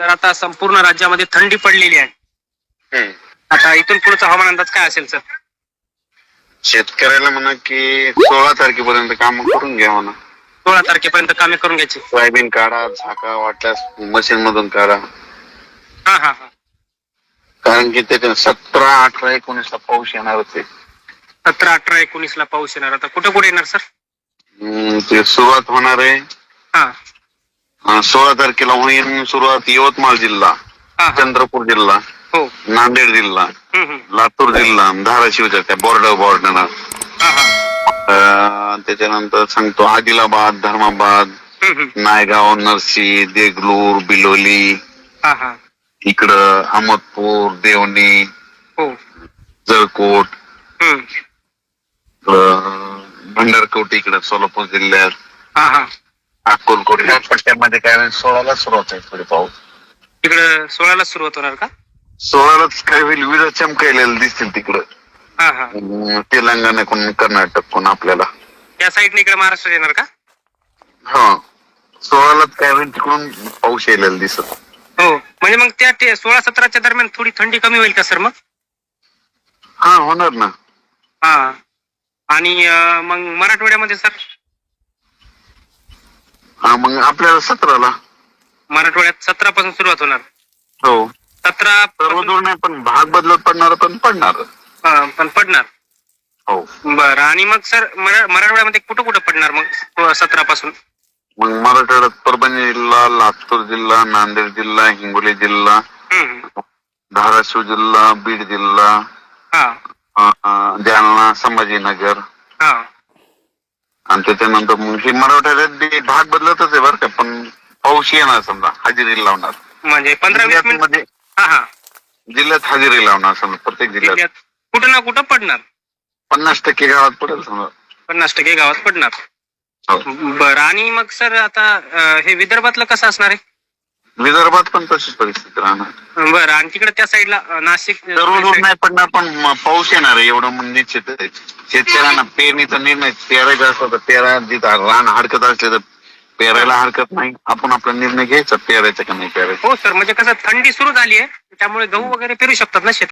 तर आता संपूर्ण राज्यामध्ये थंडी पडलेली आहे. आता इथून पुढचा हवामान अंदाज काय असेल सर? शेतकऱ्याला म्हणा की 16 तारखेपर्यंत काम करून घ्या म्हणा. 16 तारखेपर्यंत कामे करून घ्यायची. सोयाबीन काढा, झाका वाटल्यास मशीन मधून काढा. हा हा हा. कारण की त्याच्या 17, 18, 19 ला पाऊस येणार होते. 17, 18, 19 ला पाऊस येणार. आता कुठे कुठे येणार सर? ते सुरुवात होणार आहे हा 16 तारखेला होईल सुरुवात. यवतमाळ जिल्हा, हा चंद्रपूर जिल्हा, हो. नांदेड जिल्हा, हम्म. लातूर जिल्हा, धाराशिवच्या त्या बॉर्डर हा हा. त्याच्यानंतर सांगतो आदिलाबाद, धर्माबाद, नायगाव, नरसी, देगलूर, बिलोली, हा हा. इकडं अहमदपूर, देवणी, हो. जळकोट, हम्म. भंडारकोट इकडं सोलापूर जिल्ह्यात, हा हा. अक्कलकोट या पट्ट्यामध्ये काय 16ला सुरुवात आहे थोडी पाऊस. तिकडं 16 ला सुरुवात होणार का? 16लाच काय होईल, विजा चमकायला दिसतील तिकडं. हा हा. तेलंगणाकडून, कर्नाटककडून आपल्याला. त्या साईडने इकडे महाराष्ट्र येणार का? हा 16लाच काय होईल तिकडून पाऊस यायला दिसत. हो. म्हणजे मग त्या 16-17च्या दरम्यान थोडी थंडी कमी होईल का सर मग? हा होणार ना. हा. आणि मग मराठवाड्यामध्ये सर? हा मग आपल्याला 17ला. मराठवाड्यात 17 पासून सुरुवात होणार. हो 17 सर्व दूर नाही पण भाग बदलत पडणार पण पडणार. पण पडणार. हो. बरं. आणि मग सर मराठवाड्यामध्ये कुठं कुठं पडणार मग 17 पासून? मग मराठवाड्यात परभणी जिल्हा, लातूर जिल्हा, नांदेड जिल्हा, हिंगोली जिल्हा, धाराशिव जिल्हा, बीड जिल्हा, जालना, संभाजीनगर, हा. आणि त्याच्यानंतर मग हे मराठवाड्यात भाग बदलतच आहे बरं का. पण पाऊस येणार समजा, हजेरी लावणार. म्हणजे 15-20 मिनिट मध्ये हा हा. जिल्ह्यात हजेरी लावणार समजा. प्रत्येक जिल्ह्यात कुठं ना कुठं पडणार. 50% गावात पडेल समजा. 50% गावात पडणार. हो. बरं. आणि मग सर आता हे विदर्भातलं कसं असणार आहे? विदर्भात पण तशीच परिस्थिती राहणार. बरं. आणि तिकडे त्या साईडला नाशिक सर्व दूर नाही पडणार पण पाऊस येणार आहे एवढं म्हणजे निश्चित आहे. शेतकऱ्यांना पेरणीचा निर्णय पेरायचा असला तर पेरा, जिथं रान हरकत असले तर पेरायला हरकत नाही. आपण आपला निर्णय घ्यायचा पेरायचा का नाही पेरायचा. हो सर. म्हणजे कसं थंडी सुरू झाली आहे त्यामुळे गहू वगैरे पेरू शकतात ना शेत.